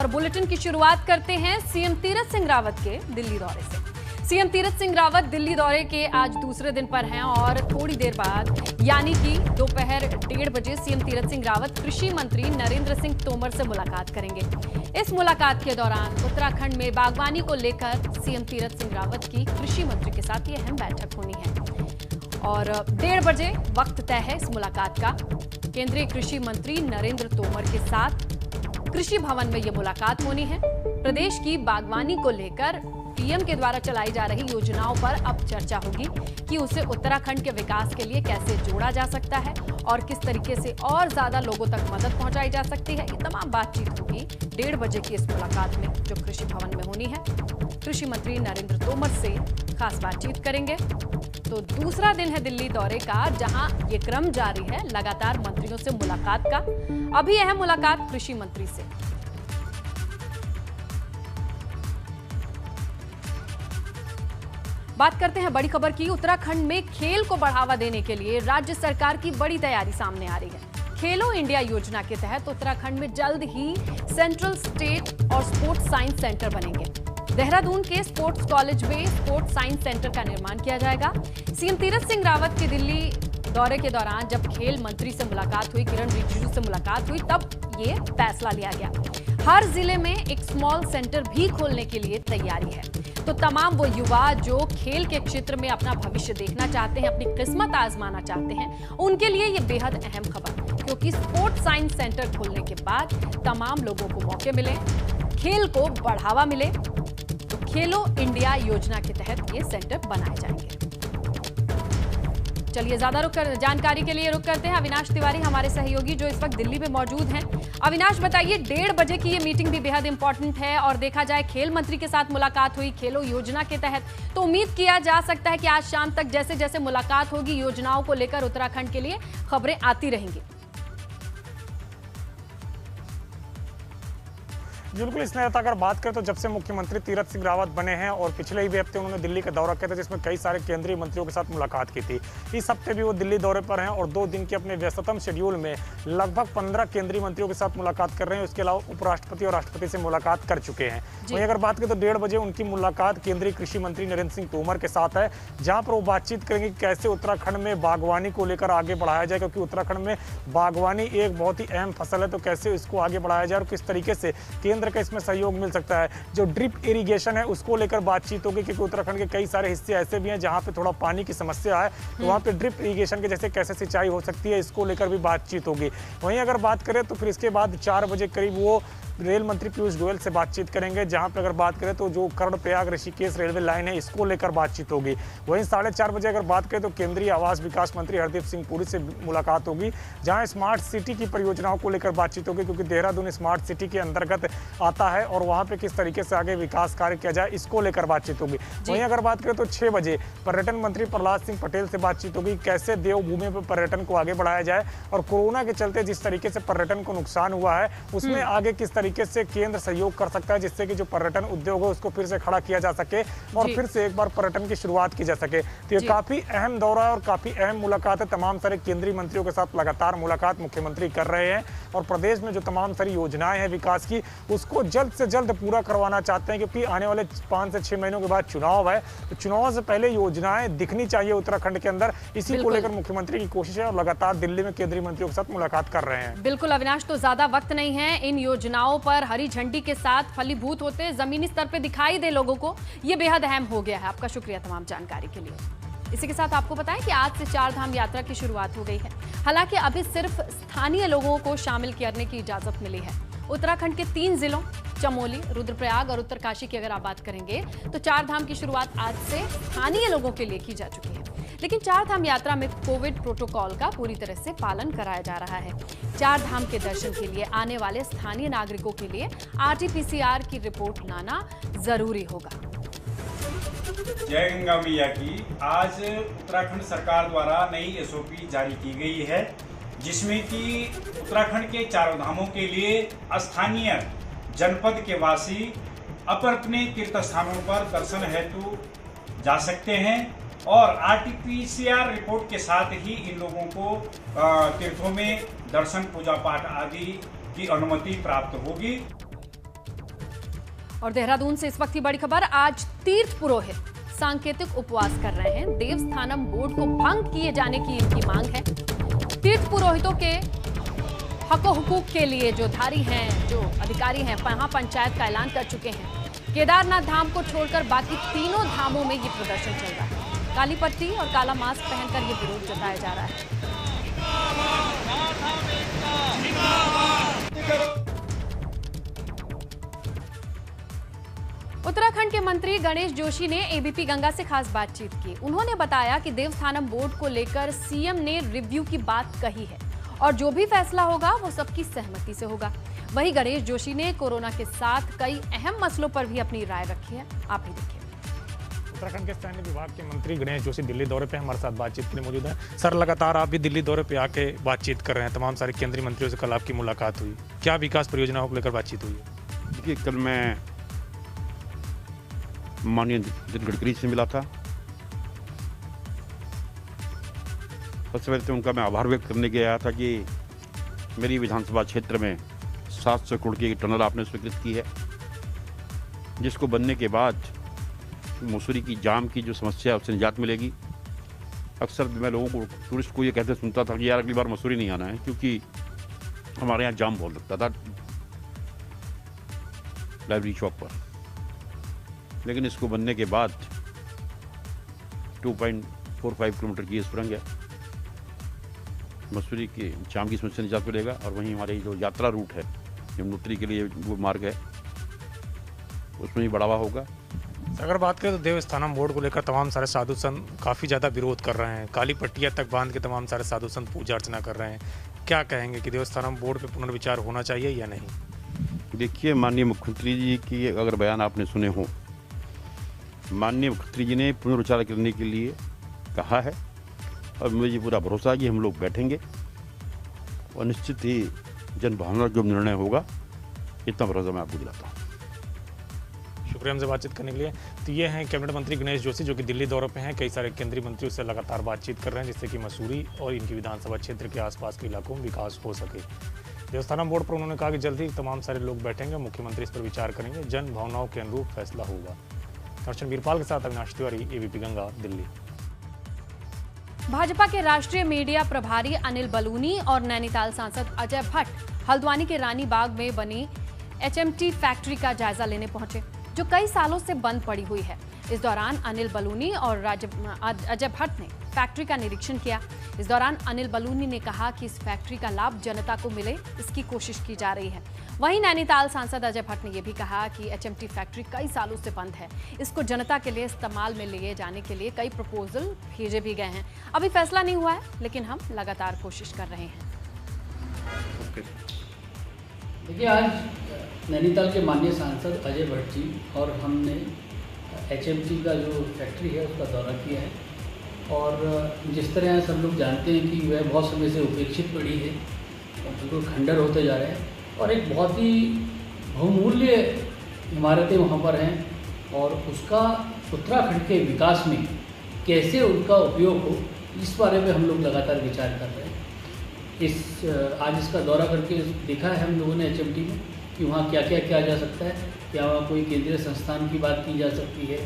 और बुलेटिन की शुरुआत करते हैं सीएम तीरथ सिंह रावत के दिल्ली दौरे से। सीएम तीरथ सिंह रावत दिल्ली दौरे के आज दूसरे दिन पर हैं और थोड़ी देर बाद यानी कि दोपहर 1:30 बजे सीएम तीरथ सिंह रावत कृषि मंत्री नरेंद्र सिंह तोमर से मुलाकात करेंगे। इस मुलाकात के दौरान उत्तराखंड में बागवानी को लेकर सीएम तीरथ सिंह रावत की कृषि मंत्री के साथ ये अहम बैठक होनी है और 1:30 बजे वक्त तय है इस मुलाकात का। केंद्रीय कृषि मंत्री नरेंद्र तोमर के साथ कृषि भवन में यह मुलाकात होनी है। प्रदेश की बागवानी को लेकर पीएम के द्वारा चलाई जा रही योजनाओं पर अब चर्चा होगी कि उसे उत्तराखंड के विकास के लिए कैसे जोड़ा जा सकता है और किस तरीके से और ज्यादा लोगों तक मदद पहुंचाई जा सकती है। ये तमाम बातचीत होगी 1:30 बजे की इस मुलाकात में जो कृषि भवन में होनी है। कृषि मंत्री नरेंद्र तोमर से खास बातचीत करेंगे। तो दूसरा दिन है दिल्ली दौरे का, जहां ये क्रम जारी है लगातार मंत्रियों से मुलाकात का। अभी यह मुलाकात कृषि मंत्री से। बात करते हैं बड़ी खबर की। उत्तराखंड में खेल को बढ़ावा देने के लिए राज्य सरकार की बड़ी तैयारी सामने आ रही है। खेलो इंडिया योजना के तहत उत्तराखंड में जल्द ही सेंट्रल स्टेट और स्पोर्ट्स साइंस सेंटर बनेंगे। देहरादून के स्पोर्ट्स कॉलेज में स्पोर्ट्स साइंस सेंटर का निर्माण किया जाएगा। सीएम तीरथ सिंह रावत की दिल्ली दौरे के दौरान जब खेल मंत्री से मुलाकात हुई, किरण रिजिजू से मुलाकात हुई, तब ये फैसला लिया गया। हर जिले में एक स्मॉल सेंटर भी खोलने के लिए तैयारी है। तो तमाम वो युवा जो खेल के क्षेत्र में अपना भविष्य देखना चाहते हैं, अपनी किस्मत आजमाना चाहते हैं, उनके लिए ये बेहद अहम खबर, क्योंकि स्पोर्ट्स साइंस सेंटर खोलने के बाद तमाम लोगों को मौके मिले, खेल को बढ़ावा मिले। तो खेलो इंडिया योजना के तहत ये सेंटर बनाए जाएंगे। चलिए ज्यादा जानकारी के लिए रुक करते हैं अविनाश तिवारी, हमारे सहयोगी जो इस वक्त दिल्ली में मौजूद हैं। अविनाश बताइए, 1:30 बजे की ये मीटिंग भी बेहद इंपॉर्टेंट है और देखा जाए खेल मंत्री के साथ मुलाकात हुई खेलो योजना के तहत, तो उम्मीद किया जा सकता है कि आज शाम तक जैसे जैसे मुलाकात होगी योजनाओं को लेकर उत्तराखंड के लिए खबरें आती रहेंगी। बिल्कुल, इसमें अगर बात करें तो जब से मुख्यमंत्री तीरथ सिंह रावत बने हैं और पिछले ही हफ्ते उन्होंने दिल्ली का दौरा किया था, जिसमें कई सारे केंद्रीय मंत्रियों के साथ मुलाकात की थी। इस हफ्ते भी वो दिल्ली दौरे पर हैं और 2 दिन के अपने व्यस्ततम शेड्यूल में लगभग 15 केंद्रीय मंत्रियों के साथ मुलाकात कर रहे हैं। उसके अलावा उपराष्ट्रपति और राष्ट्रपति से मुलाकात कर चुके हैं। वहीं अगर बात करें तो 1:30 बजे उनकी मुलाकात केंद्रीय कृषि मंत्री नरेंद्र सिंह तोमर के साथ है, जहाँ पर वो बातचीत करेंगे कैसे उत्तराखंड में बागवानी को लेकर आगे बढ़ाया जाए, क्योंकि उत्तराखंड में बागवानी एक बहुत ही अहम फसल है। तो कैसे इसको आगे बढ़ाया जाए और किस तरीके से केंद्र का इसमें सहयोग मिल सकता है। जो ड्रिप इरिगेशन है उसको लेकर बातचीत होगी, क्योंकि उत्तराखंड के कई सारे हिस्से ऐसे भी हैं जहां पे थोड़ा पानी की समस्या है, तो वहां पे ड्रिप इरिगेशन के जैसे कैसे सिंचाई हो सकती है, इसको लेकर भी बातचीत होगी। वहीं अगर बात करें तो फिर इसके बाद 4 बजे करीब वो रेल मंत्री पीयूष गोयल से बातचीत करेंगे, जहां पे अगर बात करें तो जो कर्णप्रयाग ऋषिकेश रेलवे लाइन है इसको लेकर बातचीत होगी। वहीं 4:30 बजे अगर बात करें तो केंद्रीय आवास विकास मंत्री हरदीप सिंह पुरी से मुलाकात होगी, जहां स्मार्ट सिटी की परियोजनाओं को लेकर बातचीत होगी, क्योंकि देहरादून स्मार्ट सिटी के अंतर्गत आता है और वहां पे किस तरीके से आगे विकास कार्य किया जाए इसको लेकर बातचीत होगी। वहीं अगर बात करें तो 6 बजे पर्यटन मंत्री प्रहलाद सिंह पटेल से बातचीत होगी, कैसे देवभूमि पर पर्यटन को आगे बढ़ाया जाए और कोरोना के चलते जिस तरीके से पर्यटन को नुकसान हुआ है उसमें आगे किस तरीके से केंद्र सहयोग कर सकता है, जिससे कि जो पर्यटन उद्योग है उसको फिर से खड़ा किया जा सके और फिर से एक बार पर्यटन की शुरुआत की जा सके। तो ये काफी अहम दौरा है और काफी अहम मुलाकात है। तमाम सारे केंद्रीय मंत्रियों के साथ लगातार मुलाकात मुख्यमंत्री कर रहे हैं और प्रदेश में जो तमाम सारी योजनाएं हैं विकास की उसको जल्द से जल्द पूरा करवाना चाहते हैं, क्योंकि आने वाले 5 से 6 महीनों के बाद चुनाव है। तो चुनाव से पहले योजनाएं दिखनी चाहिए उत्तराखंड के अंदर, इसी को लेकर मुख्यमंत्री की कोशिश है और लगातार दिल्ली में केंद्रीय मंत्रियों के साथ मुलाकात कर रहे हैं। बिल्कुल अविनाश, तो ज्यादा वक्त नहीं है, इन योजनाओं पर हरी झंडी के साथ फलीभूत होते जमीनी स्तर पर दिखाई दे लोगों को, ये बेहद अहम हो गया है। आपका शुक्रिया तमाम जानकारी के लिए। इसी के साथ आपको बताएं कि आज से 4 धाम यात्रा की शुरुआत हो गई है। हालांकि अभी सिर्फ स्थानीय लोगों को शामिल करने की इजाजत मिली है। उत्तराखंड के 3 जिलों चमोली, रुद्रप्रयाग और उत्तरकाशी की अगर आप बात करेंगे तो 4 धाम की शुरुआत आज से स्थानीय लोगों के लिए की जा चुकी है। लेकिन 4 धाम यात्रा में कोविड प्रोटोकॉल का पूरी तरह से पालन कराया जा रहा है। 4 धाम के दर्शन के लिए आने वाले स्थानीय नागरिकों के लिए RT-PCR की रिपोर्ट लाना जरूरी होगा। जय गंगा मैया की। आज उत्तराखंड सरकार द्वारा नई SOP जारी की गई है, जिसमें कि उत्तराखंड के 4 धामों के लिए स्थानीय जनपद के वासी अपने तीर्थ स्थानों पर दर्शन हेतु जा सकते हैं और RT-PCR रिपोर्ट के साथ ही इन लोगों को तीर्थों में दर्शन पूजा पाठ आदि की अनुमति प्राप्त होगी। और देहरादून से इस वक्त की बड़ी खबर। आज तीर्थ पुरोहित सांकेतिक उपवास कर रहे हैं। देवस्थानम बोर्ड को भंग किए जाने की इनकी मांग है। तीर्थ पुरोहितों के हको हुकूक के लिए जो धारी हैं, जो अधिकारी हैं, महापंचायत का ऐलान कर चुके हैं। केदारनाथ धाम को छोड़कर बाकी तीनों धामों में ये प्रदर्शन चल रहा है। काली पट्टी और काला मास्क पहनकर ये विरोध जताया जा रहा है। उत्तराखंड के मंत्री गणेश जोशी ने एबीपी गंगा से खास बातचीत की। उन्होंने बताया कि देवस्थानम बोर्ड को लेकर सीएम ने रिव्यू की बात कही है और जो भी फैसला होगा वो सबकी सहमति से होगा। वहीं गणेश जोशी ने कोरोना के साथ कई अहम मसलों पर भी अपनी राय रखी है। आप भी देखिए। उत्तराखंड के सैन्य विभाग के मंत्री गणेश जोशी दिल्ली दौरे पे हमारे साथ बातचीत के लिए मौजूद हैं। सर, लगातार आप भी दिल्ली दौरे पे आके बातचीत कर रहे हैं। तमाम सारे केंद्रीय मंत्रियों से कल आपकी मुलाकात हुई, क्या विकास परियोजनाओं को लेकर बातचीत हुई है? देखिए, कल मैं माननीय नितिन गडकरी से मिला था। सबसे पहले तो उनका मैं आभार व्यक्त करने के आया था कि मेरी विधानसभा क्षेत्र में 700 करोड़ की टनल आपने स्वीकृत की है, जिसको बनने के बाद मसूरी की जाम की जो समस्या है उससे निजात मिलेगी। अक्सर मैं लोगों को, टूरिस्ट को ये कहते सुनता था कि यार अगली बार मसूरी नहीं आना है, क्योंकि हमारे यहाँ जाम बहुत लगता था लाइब्रेरी चौक पर। लेकिन इसको बनने के बाद 2.45 किलोमीटर की सुरंग है, मसूरी के जाम की समस्या निजात मिलेगा। और वहीं हमारी जो यात्रा रूट है यमुनोत्री के लिए वो मार्ग है, उसमें भी बढ़ावा होगा। अगर बात करें तो देवस्थानम बोर्ड को लेकर तमाम सारे साधु संत काफ़ी ज़्यादा विरोध कर रहे हैं। काली पट्टियाँ तक बांध के तमाम सारे साधु संत पूजा अर्चना कर रहे हैं। क्या कहेंगे कि देवस्थानम बोर्ड पे पुनर्विचार होना चाहिए या नहीं? देखिए, माननीय मुख्यमंत्री जी की अगर बयान आपने सुने हो, माननीय मुख्यमंत्री जी ने पुनर्विचार करने के लिए कहा है और मुझे पूरा भरोसा है कि हम लोग बैठेंगे और निश्चित ही जनभावना जो निर्णय होगा, इतना भरोसा मैं आपको दिलाता हूँ। शुक्रिया हमसे बातचीत करने के लिए। तो ये हैं कैबिनेट मंत्री गणेश जोशी, जो कि दिल्ली दौरे पे हैं। कई सारे केंद्रीय मंत्रियों से लगातार बातचीत कर रहे हैं, जिससे कि मसूरी और इनकी विधानसभा क्षेत्र के आसपास के इलाकों में विकास हो सके। देवस्थानम बोर्ड पर उन्होंने कहा कि जल्द ही तमाम सारे लोग बैठेंगे, मुख्यमंत्री इस पर विचार करेंगे, जन भावनाओं के अनुरूप फैसला होगा। दर्शन वीरपाल के साथ अविनाश तिवारी, एबीपी गंगा, दिल्ली। भाजपा के राष्ट्रीय मीडिया प्रभारी अनिल बलूनी और नैनीताल सांसद अजय भट्ट हल्द्वानी के रानी बाग में बनी एचएमटी फैक्ट्री का जायजा लेने पहुंचे, जो कई सालों से बंद पड़ी हुई है। इस दौरान अनिल बलूनी और अजय भट्ट ने फैक्ट्री का निरीक्षण किया। इस दौरान अनिल बलूनी ने कहा कि इस फैक्ट्री का लाभ जनता को मिले, इसकी कोशिश की जा रही है। वहीं नैनीताल सांसद अजय भट्ट ने यह भी कहा कि एचएमटी फैक्ट्री कई सालों से बंद है, इसको जनता के लिए इस्तेमाल में लिए जाने के लिए कई प्रपोजल भेजे भी गए हैं। अभी फैसला नहीं हुआ है, लेकिन हम लगातार कोशिश कर रहे हैं। देखिए, आज नैनीताल के माननीय सांसद अजय भट्ट जी और हमने एचएमटी का जो फैक्ट्री है उसका दौरा किया है। और जिस तरह सब लोग जानते हैं कि वह बहुत समय से उपेक्षित पड़ी है और बिल्कुल खंडर होते जा रहे हैं, और एक बहुत ही बहुमूल्य इमारतें वहाँ पर हैं, और उसका उत्तराखंड के विकास में कैसे उनका उपयोग हो, इस बारे में हम लोग लगातार विचार कर रहे हैं। आज इसका दौरा करके देखा है हम लोगों ने एचएमटी में कि वहाँ क्या क्या किया जा सकता है। क्या वहाँ कोई केंद्रीय संस्थान की बात की जा सकती है,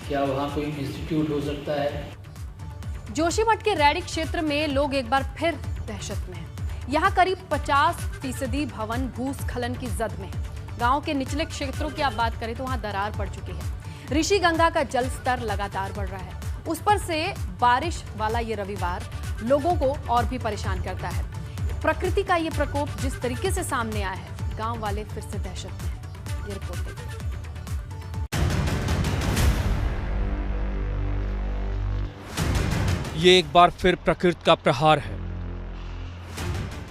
क्या वहाँ कोई इंस्टीट्यूट हो सकता है। जोशीमठ के रैणी क्षेत्र में लोग एक बार फिर दहशत में हैं। यहाँ करीब 50% भवन भूस्खलन की जद में है। गांव के निचले क्षेत्रों की आप बात करें तो वहाँ दरार पड़ चुकी है। ऋषि गंगा का जल स्तर लगातार बढ़ रहा है। उस पर से बारिश वाला ये रविवार लोगों को और भी परेशान करता है। प्रकृति का ये प्रकोप जिस तरीके से सामने आया है, गांव वाले फिर से दहशत में हैं। ये रिपोर्ट देखिए। ये एक बार फिर प्रकृति का प्रहार है।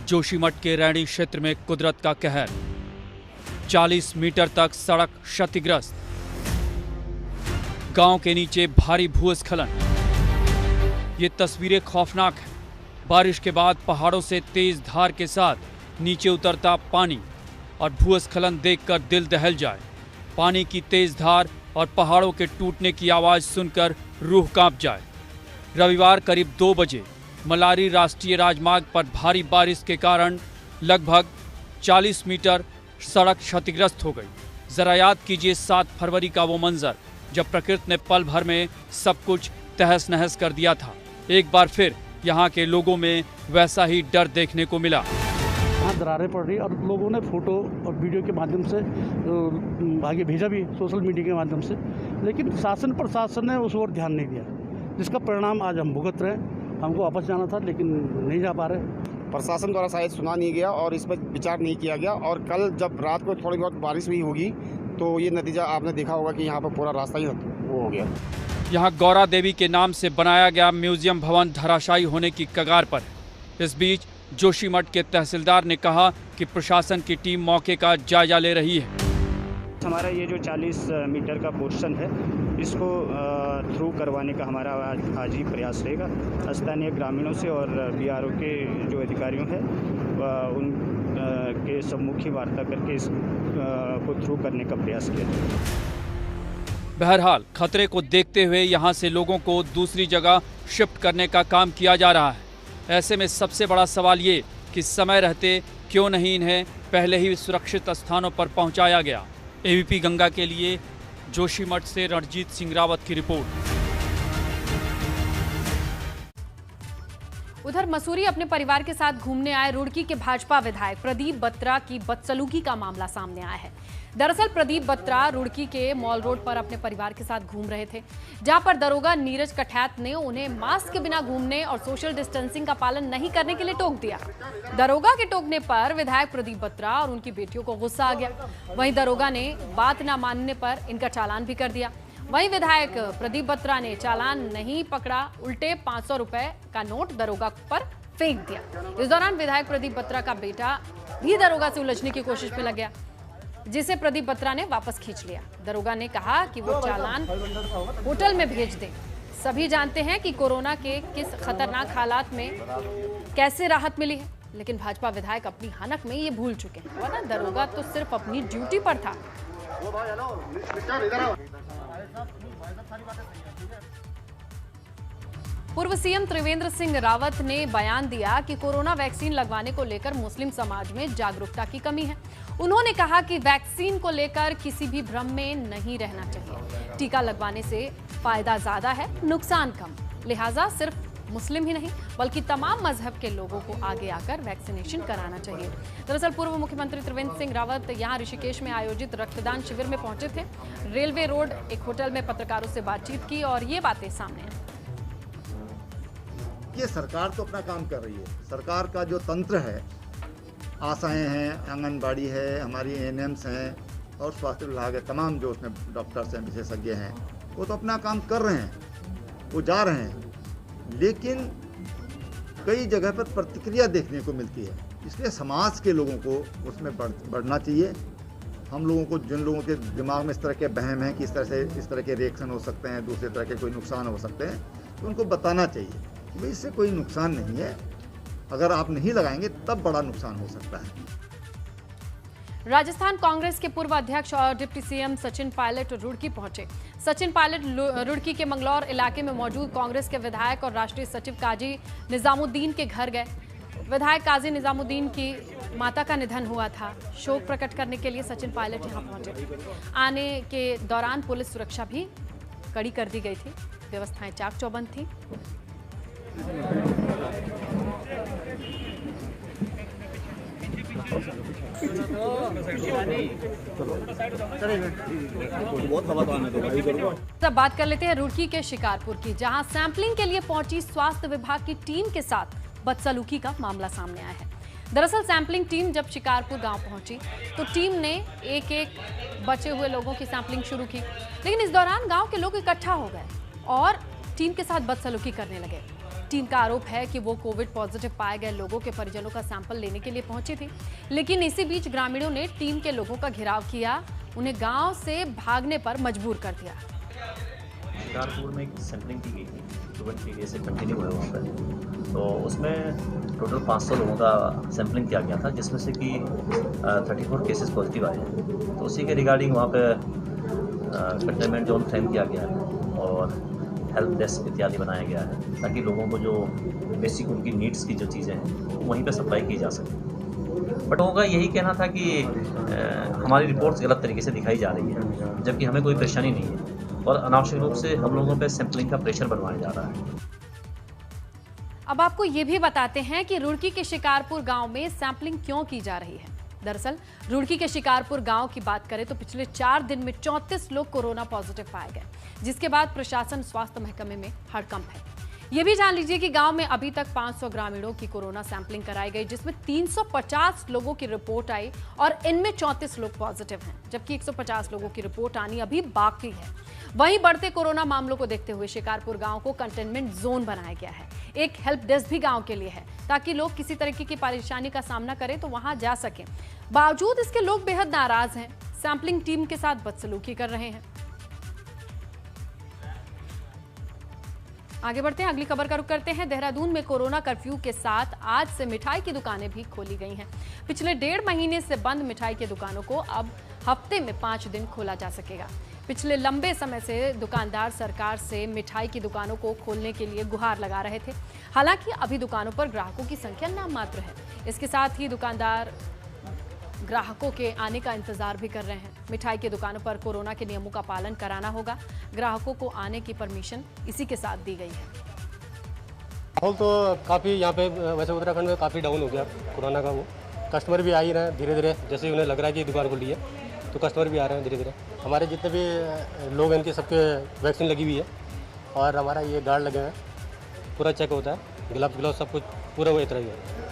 जोशीमठ के रैणी क्षेत्र में कुदरत का कहर। 40 मीटर तक सड़क क्षतिग्रस्त। गांव के नीचे भारी भूस्खलन। ये तस्वीरें खौफनाक हैं। बारिश के बाद पहाड़ों से तेज धार के साथ नीचे उतरता पानी और भूस्खलन देखकर दिल दहल जाए। पानी की तेज धार और पहाड़ों के टूटने की आवाज सुनकर रूह कांप जाए। रविवार करीब 2 बजे मलारी राष्ट्रीय राजमार्ग पर भारी बारिश के कारण लगभग 40 मीटर सड़क क्षतिग्रस्त हो गई। जरा याद कीजिए 7 फरवरी का वो मंजर जब प्रकृति ने पल भर में सब कुछ तहस नहस कर दिया था। एक बार फिर यहाँ के लोगों में वैसा ही डर देखने को मिला। यहाँ दरारें पड़ रही और लोगों ने फोटो और वीडियो के माध्यम से आगे भेजा भी सोशल मीडिया के माध्यम से, लेकिन शासन प्रशासन ने उस ओर ध्यान नहीं दिया, जिसका परिणाम आज हम भुगत रहे हैं। हमको वापस जाना था लेकिन नहीं जा पा रहे। प्रशासन द्वारा शायद सुना नहीं गया और इस पर विचार नहीं किया गया, और कल जब रात को थोड़ी बहुत बारिश भी होगी तो ये नतीजा आपने देखा होगा कि यहाँ पर पूरा रास्ता ही वो हो गया। यहाँ गौरा देवी के नाम से बनाया गया म्यूजियम भवन धराशायी होने की कगार पर। इस बीच जोशीमठ के तहसीलदार ने कहा कि प्रशासन की टीम मौके का जायजा ले रही है। हमारा ये जो 40 मीटर का पोर्शन है इसको थ्रू करवाने का हमारा आज ही प्रयास रहेगा। स्थानीय ग्रामीणों से और बीआरओ के जो अधिकारियों हैं उन के सम्मुखी वार्ता करके इसको थ्रू करने का प्रयास किया जाएगा। बहरहाल खतरे को देखते हुए यहाँ से लोगों को दूसरी जगह शिफ्ट करने का काम किया जा रहा है। ऐसे में सबसे बड़ा सवाल ये कि समय रहते क्यों नहीं इन्हें पहले ही सुरक्षित स्थानों पर पहुँचाया गया। एबीपी गंगा के लिए जोशीमठ से रणजीत सिंह रावत की रिपोर्ट। उधर मसूरी अपने परिवार के साथ घूमने आए रुड़की के भाजपा विधायक प्रदीप बत्रा की बदसलूकी का मामला सामने आया है। दरअसल प्रदीप बत्रा रुड़की के मॉल रोड पर अपने परिवार के साथ घूम रहे थे, जहां पर दरोगा नीरज कठैत ने उन्हें मास्क के बिना घूमने और सोशल डिस्टेंसिंग का पालन नहीं करने के लिए टोक दिया। दरोगा के टोकने पर विधायक प्रदीप बत्रा और उनकी बेटियों को गुस्सा आ गया। वहीं दरोगा ने बात न मानने पर इनका चालान भी कर दिया। वहीं विधायक प्रदीप बत्रा ने चालान नहीं पकड़ा, उल्टे 500 रुपए का नोट दरोगा पर फेंक दिया। इस दौरान विधायक प्रदीप बत्रा का बेटा भी दरोगा से उलझने की कोशिश में लग गया, जिसे प्रदीप बत्रा ने वापस खींच लिया। दरोगा ने कहा कि वो चालान होटल में भेज दें। सभी जानते हैं कि कोरोना के किस खतरनाक हालात में कैसे राहत मिली है, लेकिन भाजपा विधायक अपनी हनक में ये भूल चुके हैं। वरना दरोगा तो सिर्फ अपनी ड्यूटी पर था। पूर्व सीएम त्रिवेंद्र सिंह रावत ने बयान दिया कि कोरोना वैक्सीन लगवाने को लेकर मुस्लिम समाज में जागरूकता की कमी है। उन्होंने कहा कि वैक्सीन को लेकर किसी भी भ्रम में नहीं रहना चाहिए। टीका लगवाने से फायदा ज्यादा है, नुकसान कम। लिहाजा सिर्फ मुस्लिम ही नहीं बल्कि तमाम मजहब के लोगों को आगे आकर वैक्सीनेशन कराना चाहिए। दरअसल पूर्व मुख्यमंत्री त्रिवेंद्र सिंह रावत यहां ऋषिकेश में आयोजित रक्तदान शिविर में पहुंचे थे। रेलवे रोड एक होटल में पत्रकारों से बातचीत की और ये बातें सामने आई। ये सरकार तो अपना काम कर रही है। सरकार का जो तंत्र है, आशाएं हैं, आंगनबाड़ी है, हमारी एएनएम्स हैं और स्वास्थ्य विभाग है, तमाम जो उसमें डॉक्टर्स हैं, विशेषज्ञ हैं, वो तो अपना काम कर रहे हैं, वो जा रहे हैं। लेकिन कई जगह पर प्रतिक्रिया देखने को मिलती है, इसलिए समाज के लोगों को उसमें बढ़ना चाहिए। हम लोगों को, जिन लोगों के दिमाग में इस तरह के वहम हैं कि इस तरह के रिएक्शन हो सकते हैं, दूसरे तरह के कोई नुकसान हो सकते हैं, तो उनको बताना चाहिए कि भाई इससे कोई नुकसान नहीं है। अगर आप नहीं लगाएंगे तब बड़ा नुकसान हो सकता है। राजस्थान कांग्रेस के पूर्व अध्यक्ष और डिप्टी सीएम सचिन पायलट रुड़की पहुंचे। सचिन पायलट रुड़की के मंगलौर इलाके में मौजूद कांग्रेस के विधायक और राष्ट्रीय सचिव काजी निजामुद्दीन के घर गए। विधायक काजी निजामुद्दीन की माता का निधन हुआ था। शोक प्रकट करने के लिए सचिन पायलट यहां पहुंचे। आने के दौरान पुलिस सुरक्षा भी कड़ी कर दी गई थी, व्यवस्थाएं चाक चौबंद थी। अब बात कर लेते हैं रुड़की के शिकारपुर की, जहां सैंपलिंग के लिए पहुंची स्वास्थ्य विभाग की टीम के साथ बदसलूकी का मामला सामने आया है। दरअसल सैंपलिंग टीम जब शिकारपुर गांव पहुंची तो टीम ने एक एक बचे हुए लोगों की सैंपलिंग शुरू की, लेकिन इस दौरान गांव के लोग इकट्ठा हो गए और टीम के साथ बदसलूकी करने लगे। टीम का आरोप है कि वो कोविड पॉजिटिव पाए गए लोगों के परिजनों का सैंपल लेने के लिए पहुंची थी, लेकिन इसी बीच ग्रामीणों ने टीम के लोगों का घेराव किया, उन्हें गांव से भागने पर मजबूर कर दिया। शिकारपुर में एक सैंपलिंग की गई थी, कोविड के केस कंटिन्यू हुए वहाँ पर, तो उसमें टोटल 500 लोगों का सैंपलिंग किया गया था, जिसमें से कि 34 केसेस पॉजिटिव आए हैं। तो उसी के रिगार्डिंग वहाँ पर कंटेनमेंट जोन फ्रेम किया गया है और हेल्प डेस्क इत्यादि बनाया गया है, ताकि लोगों को जो बेसिक उनकी नीड्स की जो चीज़ें हैं वहीं पर सप्लाई की जा सके। बट लोगों का यही कहना था कि हमारी रिपोर्ट्स गलत तरीके से दिखाई जा रही है, जबकि हमें कोई परेशानी नहीं है और अनावश्यक रूप से हम लोगों पर सैंपलिंग का प्रेशर बनवाया जा रहा है। अब आपको ये भी बताते हैं कि रुड़की के शिकारपुर गांव में सैंपलिंग क्यों की जा रही है। दरअसल रुड़की के शिकारपुर गांव की बात करें तो पिछले 4 दिन में 34 लोग कोरोना पॉजिटिव पाए गए, जिसके बाद प्रशासन स्वास्थ्य महकमे में हड़कंप है। ये भी जान लीजिए कि गांव में अभी तक 500 ग्रामीणों की कोरोना सैंपलिंग कराई गई, जिसमें 350 लोगों की रिपोर्ट आई और इनमें 34 लोग पॉजिटिव हैं, जबकि 150 लोगों की रिपोर्ट आनी अभी बाकी है। वहीं बढ़ते कोरोना मामलों को देखते हुए शिकारपुर गांव को कंटेनमेंट जोन बनाया गया है। एक हेल्प डेस्क भी गांव के लिए है, ताकि लोग किसी तरीके की परेशानी का सामना करें तो वहां जा सकें। बावजूद इसके लोग बेहद नाराज हैं, सैंपलिंग टीम के साथ बदसलूकी कर रहे हैं। आगे बढ़ते हैं, अगली खबर का रुख करते हैं। देहरादून में कोरोना कर्फ्यू के साथ आज से मिठाई की दुकानें भी खोली गई हैं। पिछले 1.5 महीने से बंद मिठाई की दुकानों को अब हफ्ते में 5 दिन खोला जा सकेगा। पिछले लंबे समय से दुकानदार सरकार से मिठाई की दुकानों को खोलने के लिए गुहार लगा रहे थे। हालांकि अभी दुकानों पर ग्राहकों की संख्या नाममात्र है। इसके साथ ही दुकानदार ग्राहकों के आने का इंतजार भी कर रहे हैं। मिठाई की दुकानों पर कोरोना के नियमों का पालन कराना होगा। ग्राहकों को आने की परमिशन इसी के साथ दी गई है। माहौल तो काफ़ी यहाँ पे वैसे उत्तराखंड में काफ़ी डाउन हो गया कोरोना का। वो कस्टमर भी आ ही रहे हैं धीरे धीरे, जैसे उन्हें लग रहा है कि दुकान खुली है तो कस्टमर भी आ रहे हैं धीरे धीरे। हमारे जितने भी लोग हैं इनके सबके वैक्सीन लगी हुई है और हमारा ये गार्ड लगे हैं, पूरा चेक होता है, ग्लव्स सब कुछ पूरा वो इतना ही है।